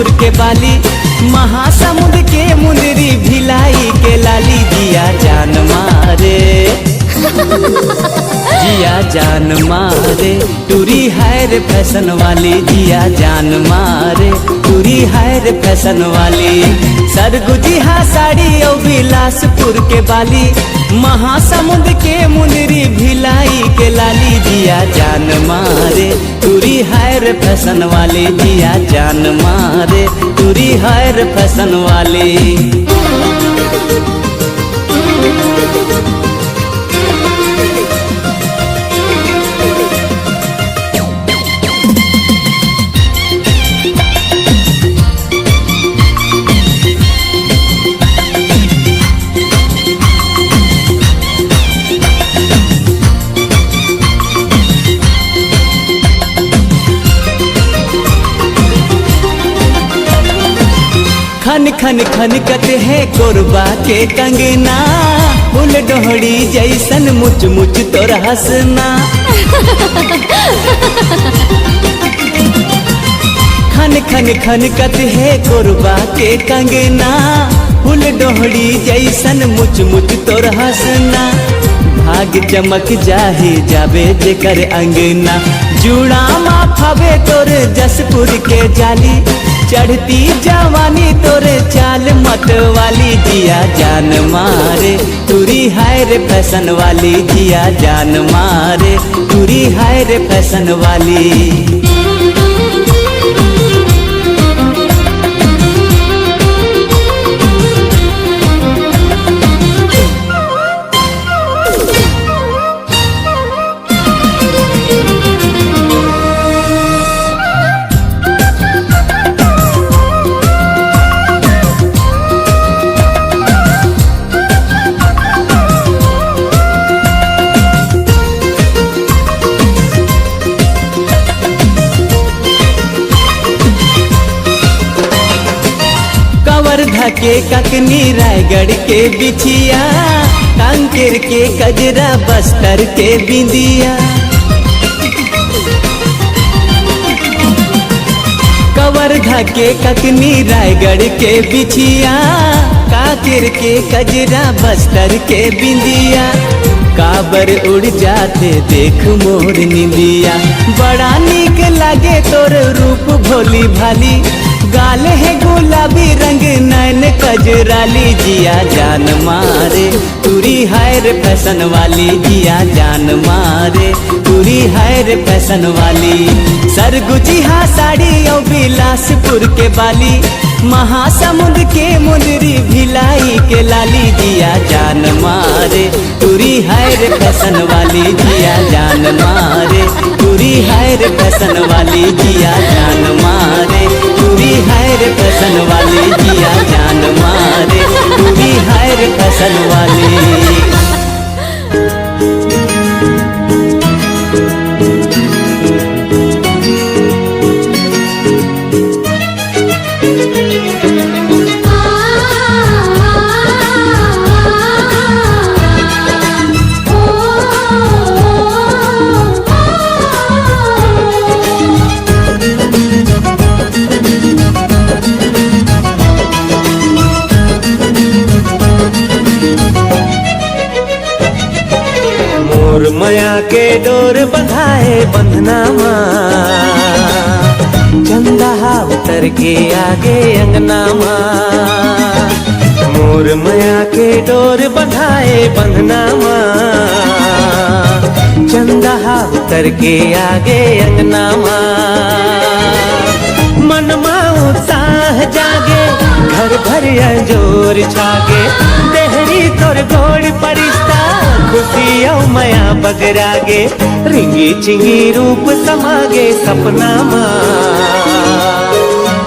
बिलासपुर के बाली, महासमुंद के मुंदरी भिलाई के लाली। जिया जान मारे जिया जान मारे, टूरी है रे फैशन वाली। जिया जान मारे, टूरी है रे फैशन वाली। सरगुजी हा साड़ी ओ बिलासपुर के बाली, महासमुंद के मुंदरी भिलाई के लाली। जिया जान मारे, टूरी है रे फैशन वाली। जिया जान मारे, टूरी है रे फैशन वाली। खन खन खन कत है कोरबा के कंगना, फूल डोहड़ी जैसन मुच मुच तोर हंसना। खन खन खन कत है कोरबा के कंगना, फूल डोहड़ी जैसन मुच मुच तोर हंसना। भाग चमक जाहे जाबे जेकर अंगना, जुड़ा माफावे तोर जसपुर के जाली। चढ़ती जवानी तोरे चाल मत वाली। जिया जान मारे, टूरी है रे फैशन वाली। जिया जान मारे, टूरी है रे फैशन वाली। वर्धा के ककनी, रायगढ़ के बिछिया, कांकेर के कजरा, बस्तर के बिंदिया। कवर्धा के ककनी, रायगढ़ के बिछिया, कांकेर के कजरा, बस्तर के बिंदिया। काबर उड़ जाते देख मोर निंदिया, बड़ा नीक लागे तोर रूप भोली भाली। गाल है गुलाबी रंग, नैन कजराली। जिया जान मारे, टूरी है रे फैशन वाली। जिया जान मारे, टूरी है रे फैशन वाली। सरगुजी हा साड़ी ओ बिलासपुर के बाली, महासमुंद के मुंदरी भिलाई के लाली। जिया जान मारे, टूरी है रे फैशन वाली। जिया जान मारे, टूरी है रे फैशन वाली। जिया जान मारे, टूरी है रे फैशन वाली। जिया जान मारे, टूरी है रे फैशन वाली। मोर माया के डोर बंधाए बंधना माँ, चंदा उतर के आगे अंगना माँ। मोर माया के डोर बंधाए बंधना माँ, चंदा उतर के आगे अंगना माँ। मन माँ उत्साह जागे, घर भर जोर छागे। देहरी तोर गोड़ परिस्ता, खुशी औ माया बगरागे। रिंगी चिंगी रूप समागे सपना माँ,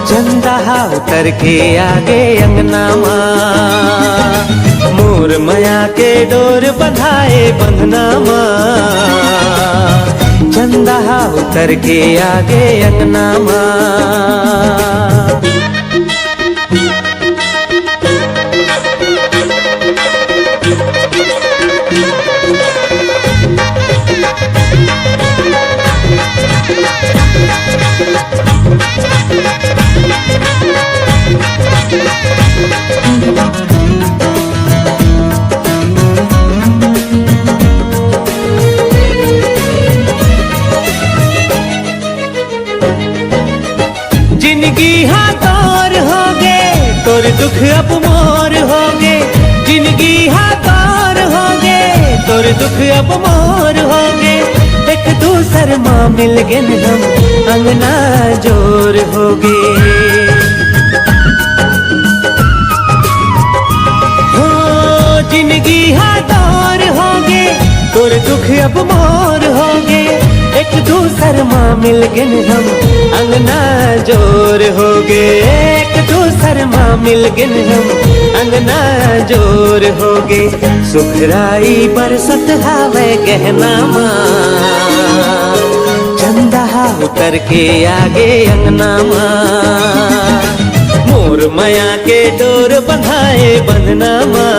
चंदा उतर के आगे अंगना माँ। मोर माया के डोर बंधाए बंधना माँ, चंदा उतर के आगे अंगना माँ। दुख अब मोर होगे, जिंदगी हाथोर होगे, तोर दुख अब मोर होगे, एक दूसर माँ मिल गन हम अंगना जोर होगे। हो जिंदगी हाथोर होगे, तोर दुख अब मोर होगे, एक दूसर माँ मिल गन हम अंगना जोर होगे, एक दूसर माँ मिल गन हम अंगना जोर होगे। सुखराई बरसत हावे गहना माँ, चंदा उतर के आगे अंगना माँ, मोर माया के डोर बंधाए बंधना माँ,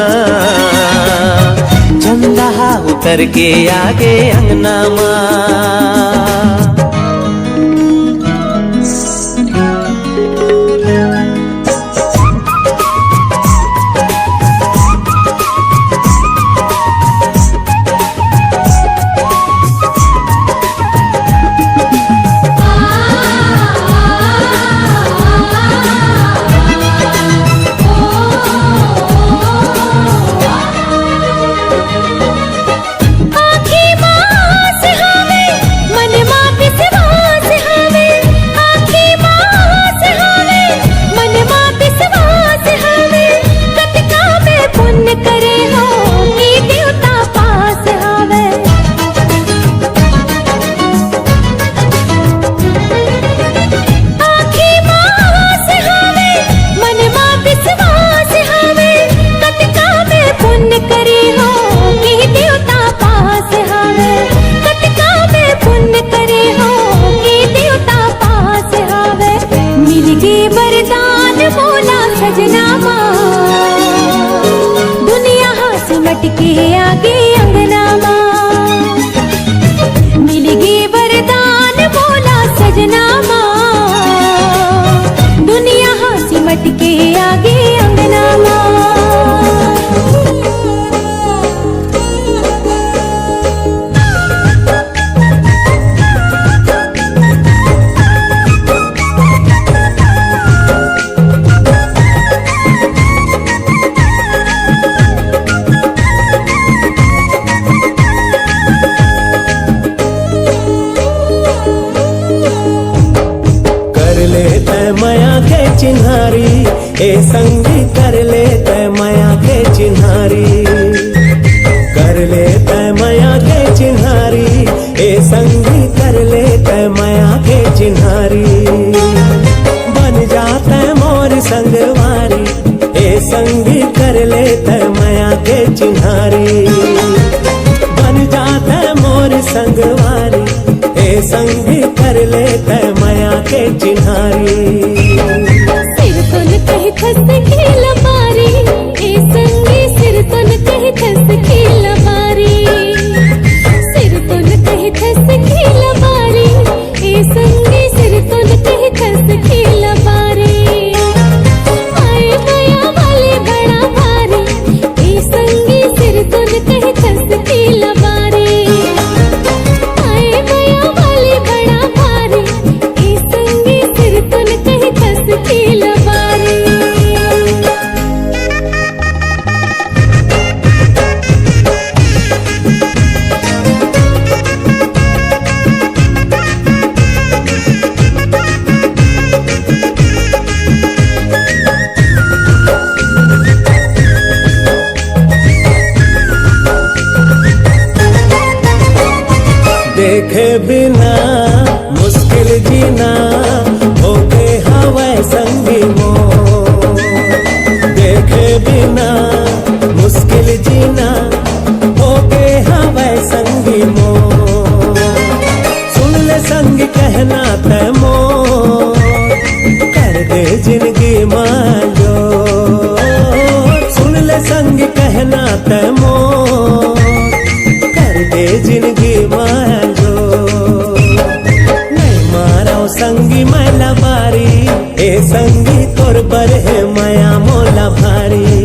चंदा उतर के आगे अंगना माँ। के आगे अंगना माँ मिलेगी वरदान बोला सजना माँ, दुनिया हाँ सिमट के आगे अंगना माँ। माया के चिन्हारी ए संगी कर ले तय माया के चिन्हारी, कर ले तय माया के चिन्हारी ए संगी कर ले तय माया के चिन्हारी, बन जाता मोर संगवारी ए संगी कर ले तय माया के चिन्हारी, बन जाता मोर संगवारी ए संगी कर ले तय माया के चिन्हारी। सिर तुन कही खस खेल बारी ए संगी, सिर तुन कही खस खेल बारी, सिर तुन कही खस खेल बारी ए संगी, सिर तुन कही खस खेल बारी। आए माया वाले बड़ा भारी ए संगी, सिर तुन कही खस खेल बारी, आए माया वाले बड़ा भारी ए संगी, सिर तुन कही खस खेल बारी। देखे बिना मुश्किल जीना होके हवा संगी मोर, देखे बिना मुश्किल जीना होके हवा संगी मोर, सुन ले संग कहना तय मोर कर दे जिंदगी मांझो, सुन ले संग कहना तय मोर कर दे जिंदगी मांझो। नहीं मारो संगी मैला बारी ए संगी तोर पर है माया मोला भारी,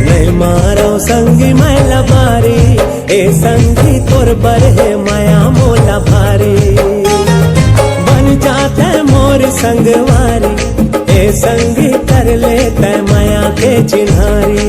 नहीं मारो संगी मैला बारी ए संगी तोर पर है माया मोला भारी, बन जाता मोर संगवारी ए संगी कर कर ले तय माया के चिन्हारी।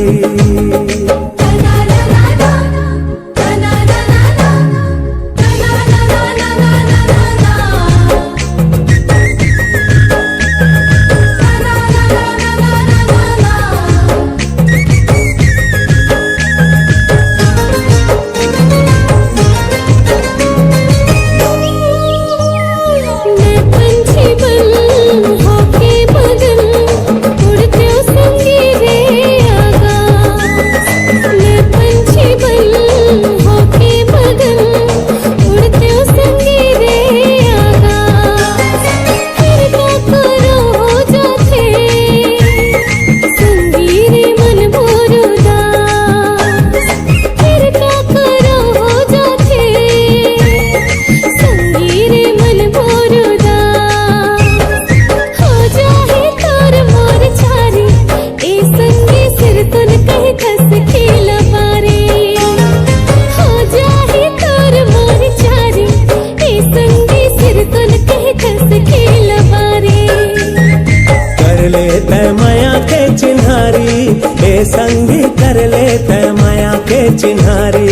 ए संगी कर ले तय माया के चिन्हारी,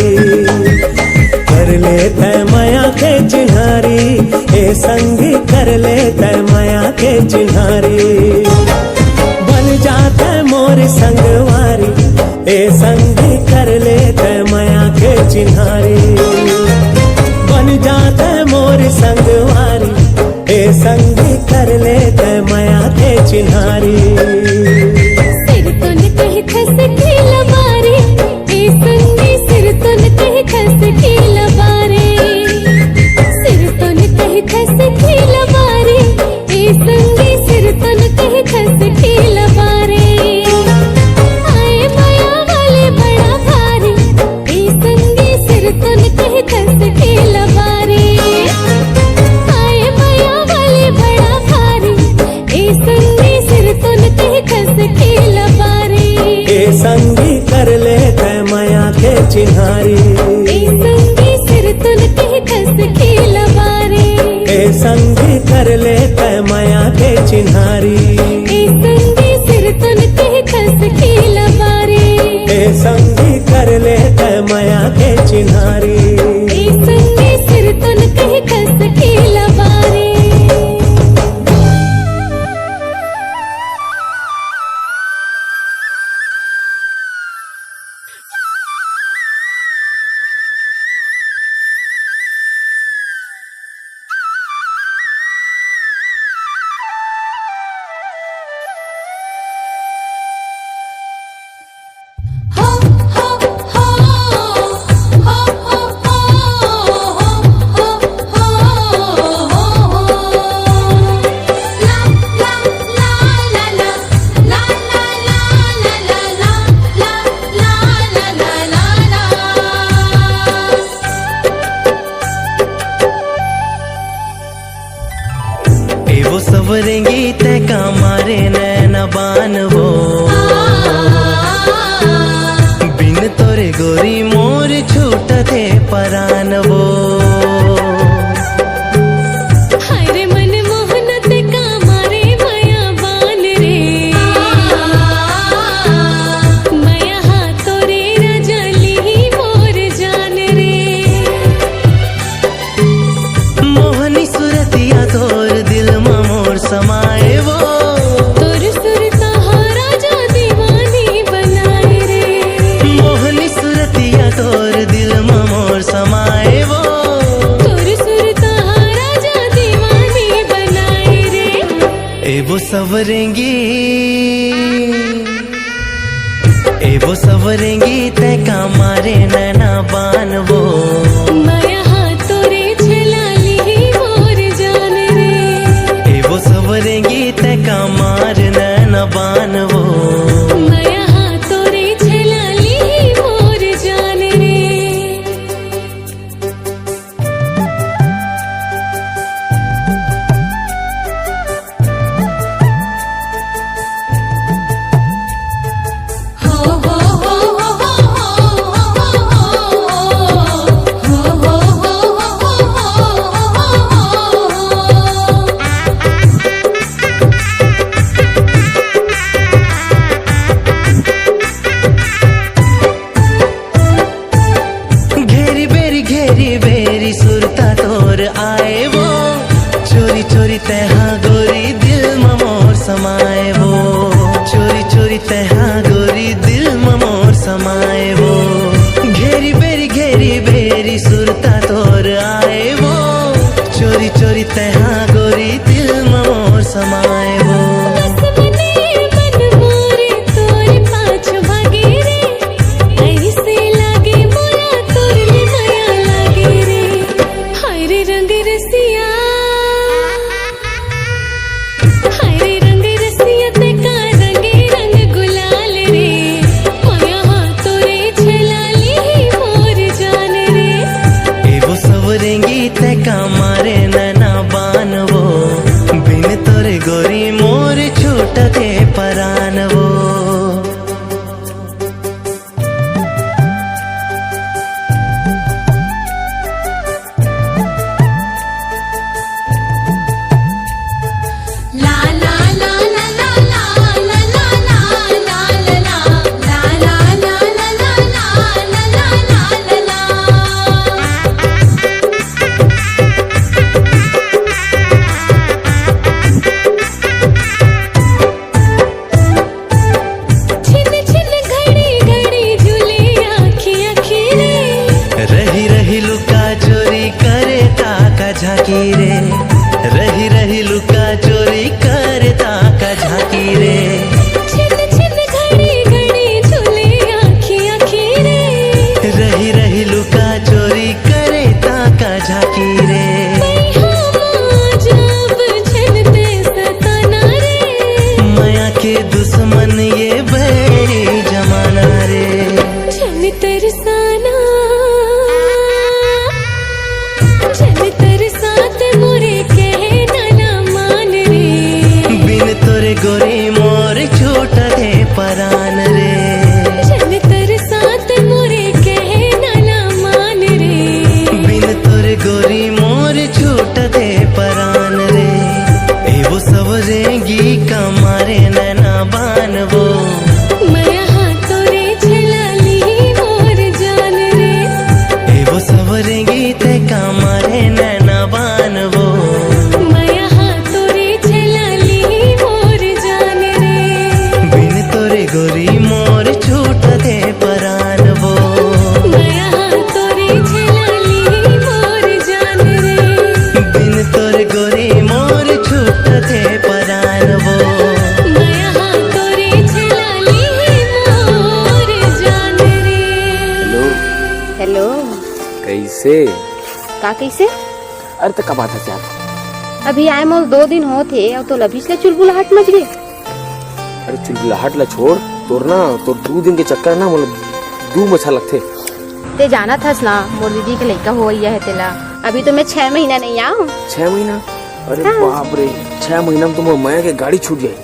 कर ले तय माया के चिन्हारी, ए संगी कर ले तय माया के चिन्हारी। बन जाता मोर संगवारी, ए संगी कर ले तय माया के चिन्हारी। बन जाता मोर संगवारी, ए संगी कर ले तय माया के चिन्हारी। संगी कर ले तय माया के चिन्हारी, ए संगी सिर तुन कह खस खेला बारे। ए संगी कर ले तय माया के चिन्हारी, ए संगी सिर तुन कह खस खेला बारे। ए संगी कर ले तय माया के चिन्हारी, ए संगी सिर तुन कह खस खेला बारे। वो सवरेंगी तय का मारे नैना बान वो, बिन तोरे गोरी मोर छूट थे परान वो। हरे मन मोहन ते का मारे माया बान रे, माया हाथ तोरे रजली मोर जान रे। मोहनी सुरतिया तोर दिल मोर समाए वो, तोर सुरता राजा दीवानी बनाए रे। मोहनी सुरतिया तोर दिल मोर समाए वो, तोर सुरता राजा दीवानी बनाए रे। ए वो सवरेंगी, ए वो सवरेंगी तय का मारे नैना बान वो। माया हाथ तोरे छलाली मोर जान रे। ए वो सवरेंगी तय का मार नैना बान वो। माया हाथ तोरे छलाली मोर जान रे। हो हो हो हो हो हो हो हो हो हो चोरी चोरी तहा गोरी दिल मोर समाए हो। बस मने मन मोरे तोर पाछ भागे रे, ऐसे लागे मोरा तोर ले माया लागे रे। हाय रे रंग रसिया, हाय रे रंग रसिया ते का रंगे रंग गुलाल रे। माया हाथों रे छलाली मोर जान रे। एवो सवरेंगी ते का मारे नैना बान वो, बिन तोरे गोरी मोर छूटते परान वो। ला ला ला ला ला ला ला ला ला ला ला ला ला ला ला ला ला ला ला। छिन छिन घड़ी घड़ी झूले आँखी आँखी रे। रही रही लुका चोरी करे ताका झाकी रे, रही रही लुका चोरी करे ताका झाकी रे। छिन छिन घड़ी घड़ी झूले आँखी आँखी रे। रही रही लुका चोरी करे ताका झाकी रे। जब छनते सताना रे। माया के दुश्मन ये बैरी जमाना रे। छन तरसाना, छन तरसात मोरे कहना ना मान रे। बिन तोरे गोरी मोर छूटते परान रे। छन तरसात मोरे कहना ना मान रे। बिन तोरे गोरी मोर छूटते परान रे। एवो सवरेंगी का मारे नैना बान वो, माया हाथों रे छलाली मोर जान रे। एवो सवरेंगी ते का मारे नैना बान वो। माया हाथों रे छलाली मोर जान रे। बिन तोरे गोरी मोर छूटते परान वो। माया हाथों रे छलाली मोर जान रे। बिन तोरे गोरी मोर छूटते परान वो। माया हाथों रे छलाली मोर जान रे। Hello, hello. कैसे? का कैसे? अरे तो कब आता यार? अभी आए मोल 2 दिन हो थे और तो लभी से चुलबुलाहट मच गई। अरे चुलबुलाहट ला छोड़, तोर 2 दिन के चक्कर ना मतलब 2 मच्छा लगते। ते जाना थस ना मोर दीदी के लड़का हो है तेला। अभी तो मैं 6 महीना नहीं आऊँ। 6 महीना? अरे हाँ। बाप रे, 6 महीना में तो मोर माया के गाड़ी छूट जाए।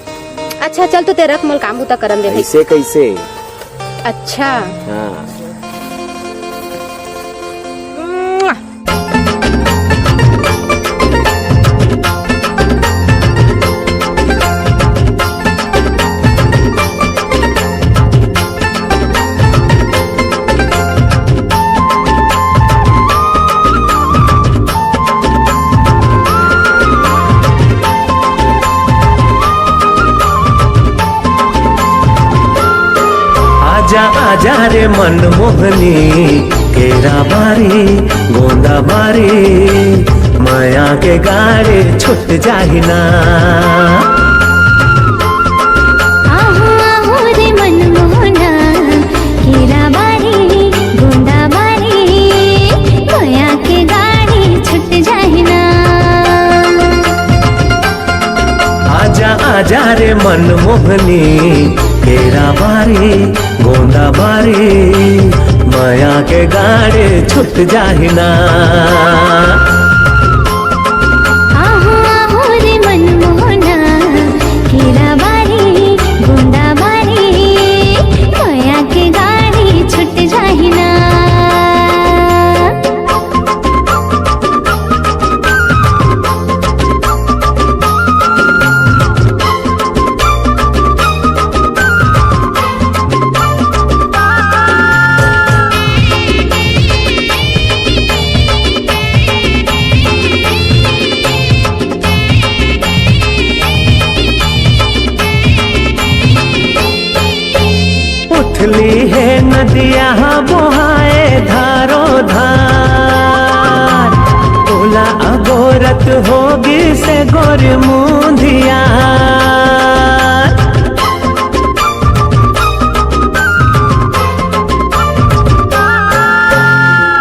अच्छा चल तो तेरा मोल काम बुता करन दे भाई। कैसे कैसे? अच्छा हाँ आजा आजा रे मनमोहनी, केरा बारी गोंदा बारी, माया के गाड़े छुट जाही ना। आहो आहो रे मनमोहना, केरा बारी गोंदा बारी, माया के गाड़ी छुट जाही ना। आजा आजा रे मनमोहनी, केरा बारी गोंदा बारी, माया के गाड़े छुट जाही ना। आहो आहो रे मनमोहना, केरा बारी गोंदा बारी, माया के गाड़ी छुट जाही ना। भावत होगी से गोर मुंधिया।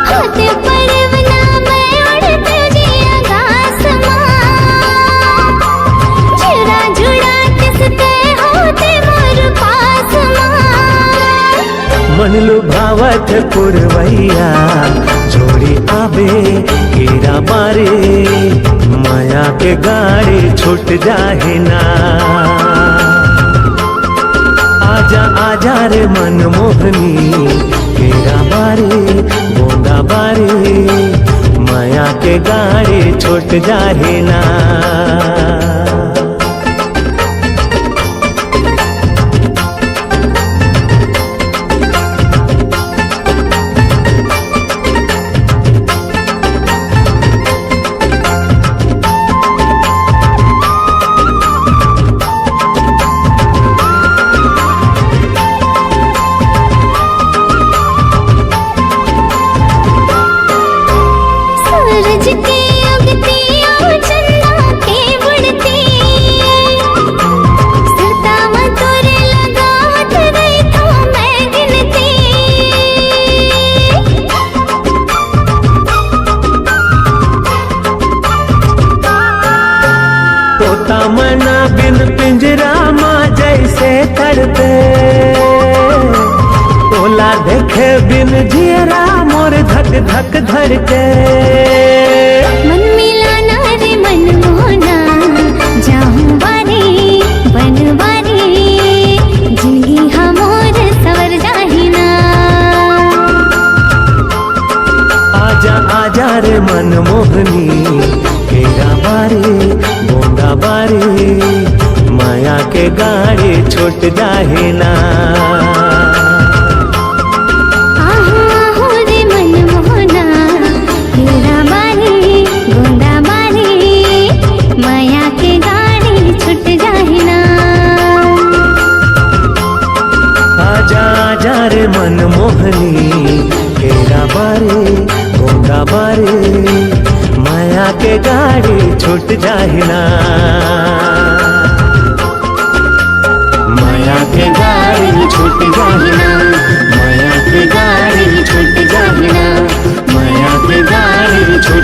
होते परवना मैं उड़ते जिया घास माँ, जुड़ा जुड़ा किसते होते मोर पास माँ। मन लुभावत पुरवैया जोड़ी आवे हीरा बारे, माया के गाड़ी छूट जाहे ना। आजा आजा रे मनमोहनी हीरा बारे गोंदा बारे, माया के गाड़ी छूट जाहे ना। सूरज की उगती और चंदा की बुड़ती, सरतावा तोरे लगावत गई तो मैं गिनती। तोता मना बिन पिंजरा माँ जैसे तड़पे, तोला देखे बिन जियरा मोर धक धक धड़के। मन मिलाना रे मन मोहना, जाऊं बारी बन बारी, जिंदगी हमोर सवर जाहिना। आजा आजा रे मनमोहनी हीरा बारे गोंदा बारे, माया के गाड़ी छूट जाहे ना। आहू आहू रे मन मोहना, हीरा बारी गोंदा बारी, माया के गाड़ी छूट जाहिना। आजा आजा रे मनमोहनी हीरा बारे गोंदा बारे, माया के गाड़ी छूट जाहे ना। माया के गाड़ी छूट जाहे ना, माया के गाड़ी छूट जाहे ना, माया के गाड़ी छूट